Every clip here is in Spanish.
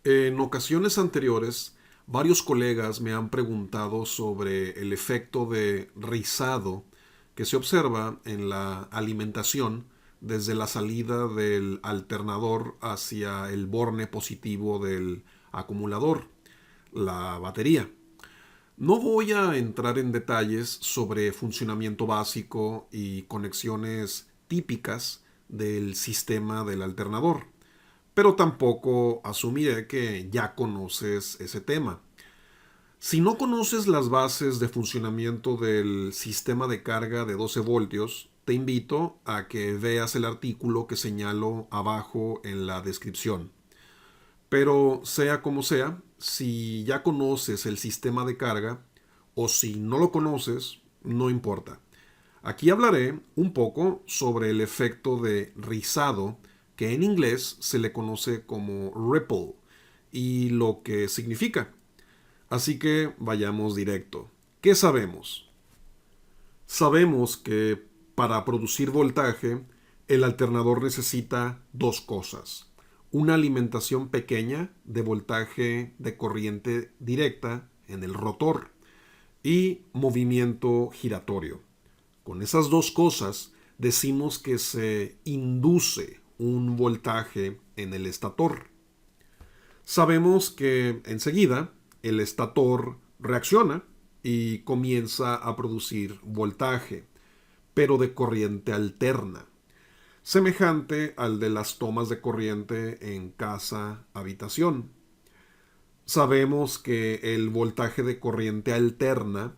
En ocasiones anteriores, varios colegas me han preguntado sobre el efecto de rizado que se observa en la alimentación desde la salida del alternador hacia el borne positivo del acumulador, la batería. No voy a entrar en detalles sobre funcionamiento básico y conexiones típicas del sistema del alternador, pero tampoco asumiré que ya conoces ese tema. Si no conoces las bases de funcionamiento del sistema de carga de 12 voltios, te invito a que veas el artículo que señalo abajo en la descripción. Pero sea como sea, si ya conoces el sistema de carga o si no lo conoces, no importa. Aquí hablaré un poco sobre el efecto de rizado, que en inglés se le conoce como ripple, y lo que significa. Así que vayamos directo. ¿Qué sabemos? Sabemos que para producir voltaje, el alternador necesita dos cosas. Una alimentación pequeña de voltaje de corriente directa en el rotor y movimiento giratorio. Con esas dos cosas decimos que se induce un voltaje en el estator. Sabemos que enseguida el estator reacciona y comienza a producir voltaje, pero de corriente alterna, semejante al de las tomas de corriente en casa, habitación. Sabemos que el voltaje de corriente alterna,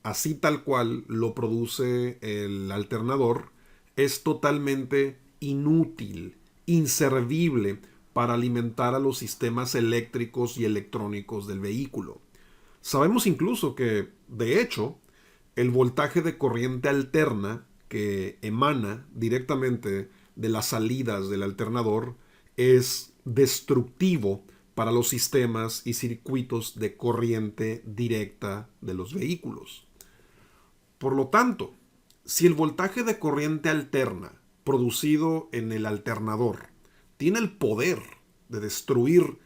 así tal cual lo produce el alternador, es totalmente inútil, inservible para alimentar a los sistemas eléctricos y electrónicos del vehículo. Sabemos incluso que, de hecho, el voltaje de corriente alterna que emana directamente de las salidas del alternador es destructivo para los sistemas y circuitos de corriente directa de los vehículos. Por lo tanto, si el voltaje de corriente alterna producido en el alternador tiene el poder de destruir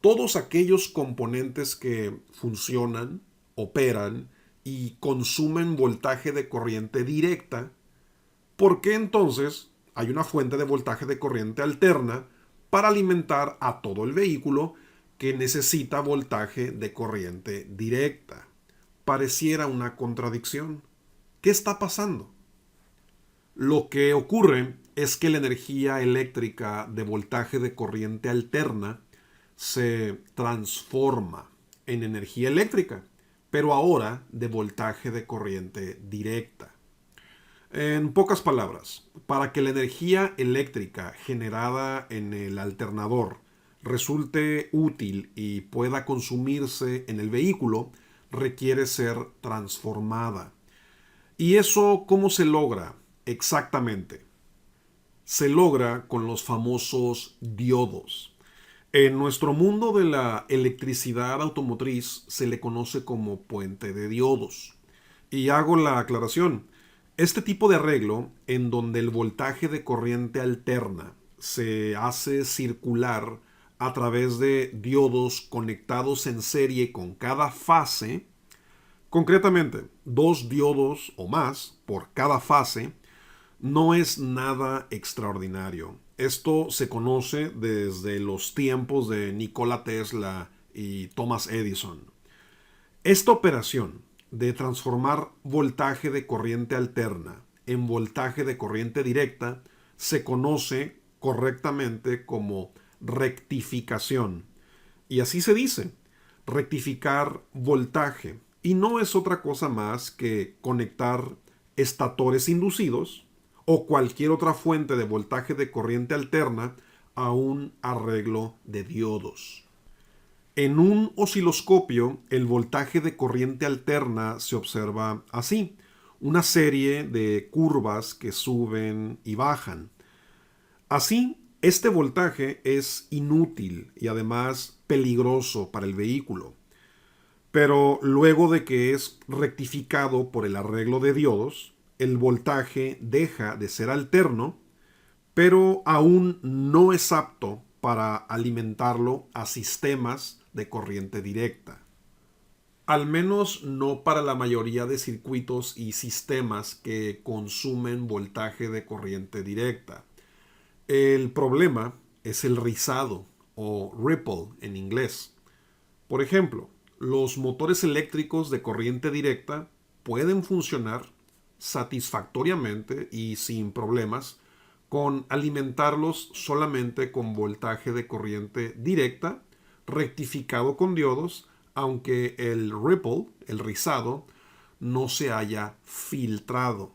todos aquellos componentes que funcionan, operan y consumen voltaje de corriente directa, ¿por qué entonces hay una fuente de voltaje de corriente alterna para alimentar a todo el vehículo que necesita voltaje de corriente directa? Pareciera una contradicción. ¿Qué está pasando? Lo que ocurre es que la energía eléctrica de voltaje de corriente alterna se transforma en energía eléctrica, pero ahora de voltaje de corriente directa. En pocas palabras, para que la energía eléctrica generada en el alternador resulte útil y pueda consumirse en el vehículo, requiere ser transformada. ¿Y eso cómo se logra exactamente? Se logra con los famosos diodos. En nuestro mundo de la electricidad automotriz se le conoce como puente de diodos. Y hago la aclaración. Este tipo de arreglo, en donde el voltaje de corriente alterna se hace circular a través de diodos conectados en serie con cada fase, concretamente dos diodos o más por cada fase, no es nada extraordinario. Esto se conoce desde los tiempos de Nikola Tesla y Thomas Edison. Esta operación de transformar voltaje de corriente alterna en voltaje de corriente directa se conoce correctamente como rectificación. Y así se dice, rectificar voltaje. Y no es otra cosa más que conectar estatores inducidos o cualquier otra fuente de voltaje de corriente alterna a un arreglo de diodos. En un osciloscopio, el voltaje de corriente alterna se observa así, una serie de curvas que suben y bajan. Así, este voltaje es inútil y además peligroso para el vehículo. Pero luego de que es rectificado por el arreglo de diodos, el voltaje deja de ser alterno, pero aún no es apto para alimentarlo a sistemas de corriente directa. Al menos no para la mayoría de circuitos y sistemas que consumen voltaje de corriente directa. El problema es el rizado o ripple en inglés. Por ejemplo, los motores eléctricos de corriente directa pueden funcionar satisfactoriamente y sin problemas con alimentarlos solamente con voltaje de corriente directa rectificado con diodos, aunque el ripple, el rizado, no se haya filtrado.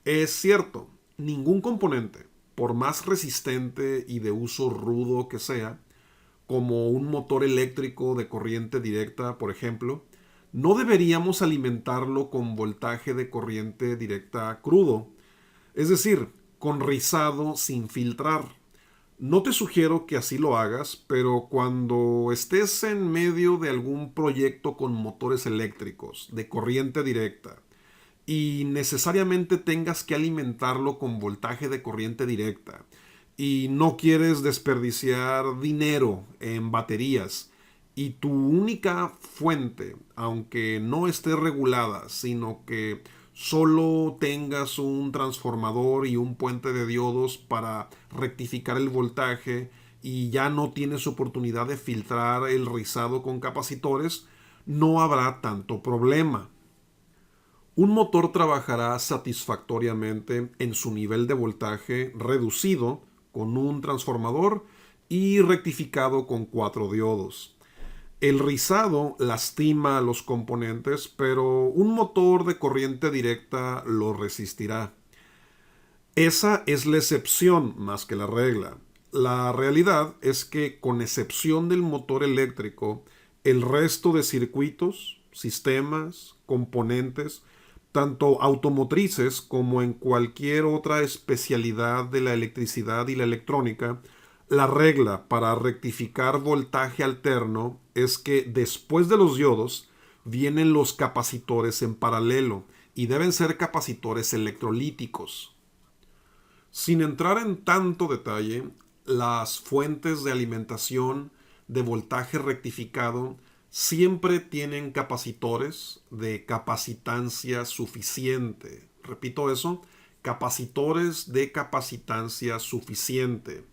Es cierto, ningún componente, por más resistente y de uso rudo que sea, como un motor eléctrico de corriente directa, por ejemplo, no deberíamos alimentarlo con voltaje de corriente directa crudo, es decir, con rizado sin filtrar. No te sugiero que así lo hagas, pero cuando estés en medio de algún proyecto con motores eléctricos de corriente directa y necesariamente tengas que alimentarlo con voltaje de corriente directa y no quieres desperdiciar dinero en baterías y tu única fuente, aunque no esté regulada, sino que solo tengas un transformador y un puente de diodos para rectificar el voltaje y ya no tienes oportunidad de filtrar el rizado con capacitores, no habrá tanto problema. Un motor trabajará satisfactoriamente en su nivel de voltaje reducido con un transformador y rectificado con 4 diodos. El rizado lastima a los componentes, pero un motor de corriente directa lo resistirá. Esa es la excepción más que la regla. La realidad es que, con excepción del motor eléctrico, el resto de circuitos, sistemas, componentes, tanto automotrices como en cualquier otra especialidad de la electricidad y la electrónica, la regla para rectificar voltaje alterno es que después de los diodos vienen los capacitores en paralelo y deben ser capacitores electrolíticos. Sin entrar en tanto detalle, las fuentes de alimentación de voltaje rectificado siempre tienen capacitores de capacitancia suficiente. Repito eso, capacitores de capacitancia suficiente.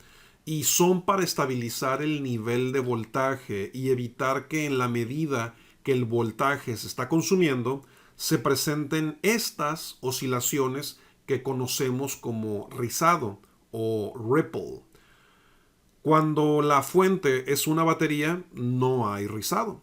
Y son para estabilizar el nivel de voltaje y evitar que en la medida que el voltaje se está consumiendo, se presenten estas oscilaciones que conocemos como rizado o ripple. Cuando la fuente es una batería, no hay rizado.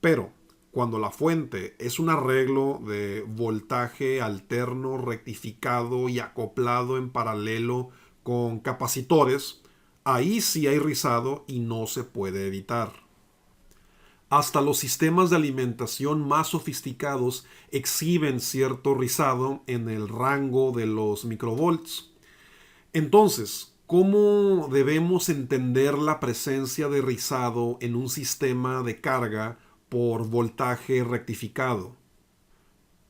Pero cuando la fuente es un arreglo de voltaje alterno, rectificado y acoplado en paralelo con capacitores, ahí sí hay rizado y no se puede evitar. Hasta los sistemas de alimentación más sofisticados exhiben cierto rizado en el rango de los microvolts. Entonces, ¿cómo debemos entender la presencia de rizado en un sistema de carga por voltaje rectificado?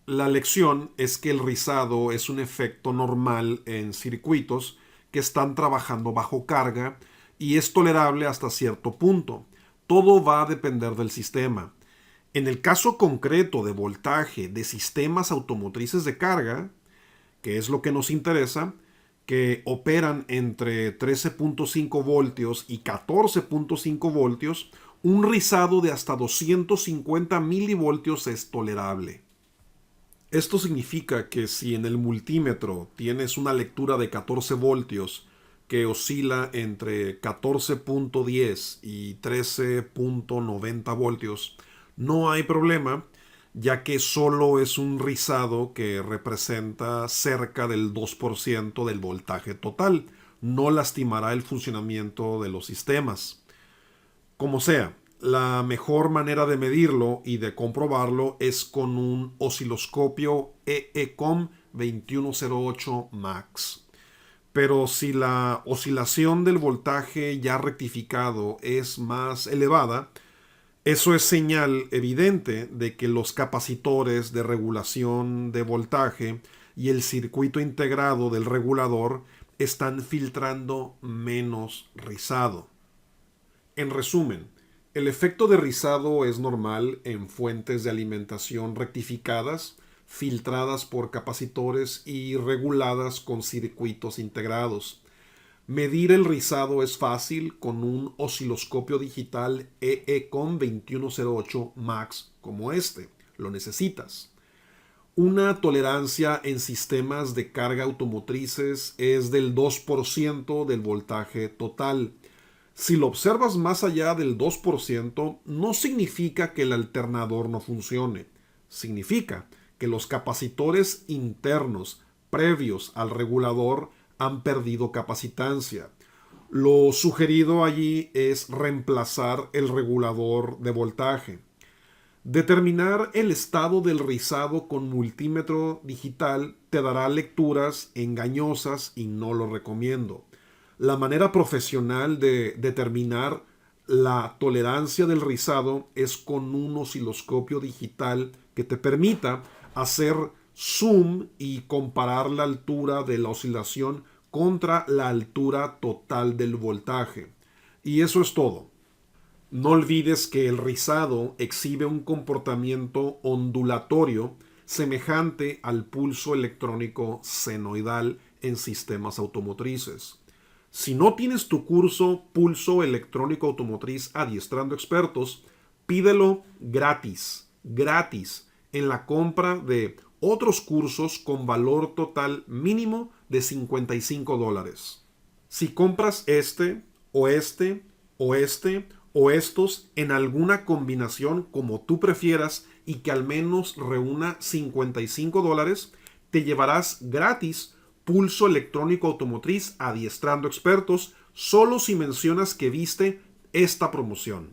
La lección es que el rizado es un efecto normal en circuitos que están trabajando bajo carga y es tolerable hasta cierto punto. Todo va a depender del sistema. En el caso concreto de voltaje de sistemas automotrices de carga, que es lo que nos interesa, que operan entre 13.5 voltios y 14.5 voltios, un rizado de hasta 250 milivoltios es tolerable. Esto significa que si en el multímetro tienes una lectura de 14 voltios que oscila entre 14.10 y 13.90 voltios, no hay problema, ya que solo es un rizado que representa cerca del 2% del voltaje total. No lastimará el funcionamiento de los sistemas. Como sea, la mejor manera de medirlo y de comprobarlo es con un osciloscopio EECOM 2108 Max. Pero si la oscilación del voltaje ya rectificado es más elevada, eso es señal evidente de que los capacitores de regulación de voltaje y el circuito integrado del regulador están filtrando menos rizado. En resumen, el efecto de rizado es normal en fuentes de alimentación rectificadas, filtradas por capacitores y reguladas con circuitos integrados. Medir el rizado es fácil con un osciloscopio digital EECOM 2108 Max como este. Lo necesitas. Una tolerancia en sistemas de carga automotrices es del 2% del voltaje total. Si lo observas más allá del 2%, no significa que el alternador no funcione. Significa que los capacitores internos previos al regulador han perdido capacitancia. Lo sugerido allí es reemplazar el regulador de voltaje. Determinar el estado del rizado con multímetro digital te dará lecturas engañosas y no lo recomiendo. La manera profesional de determinar la tolerancia del rizado es con un osciloscopio digital que te permita hacer zoom y comparar la altura de la oscilación contra la altura total del voltaje. Y eso es todo. No olvides que el rizado exhibe un comportamiento ondulatorio semejante al pulso electrónico senoidal en sistemas automotrices. Si no tienes tu curso Pulso Electrónico Automotriz Adiestrando Expertos, pídelo gratis, en la compra de otros cursos con valor total mínimo de $55. Si compras este o este o este o estos en alguna combinación como tú prefieras y que al menos reúna $55, te llevarás gratis Pulso Electrónico Automotriz Adiestrando Expertos solo si mencionas que viste esta promoción.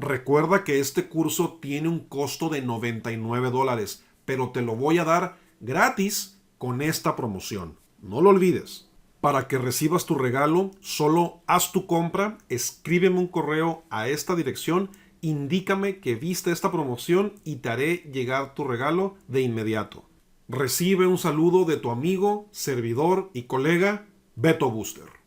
Recuerda que este curso tiene un costo de $99, pero te lo voy a dar gratis con esta promoción. No lo olvides. Para que recibas tu regalo, solo haz tu compra, escríbeme un correo a esta dirección, indícame que viste esta promoción y te haré llegar tu regalo de inmediato. Recibe un saludo de tu amigo, servidor y colega Beto Buster.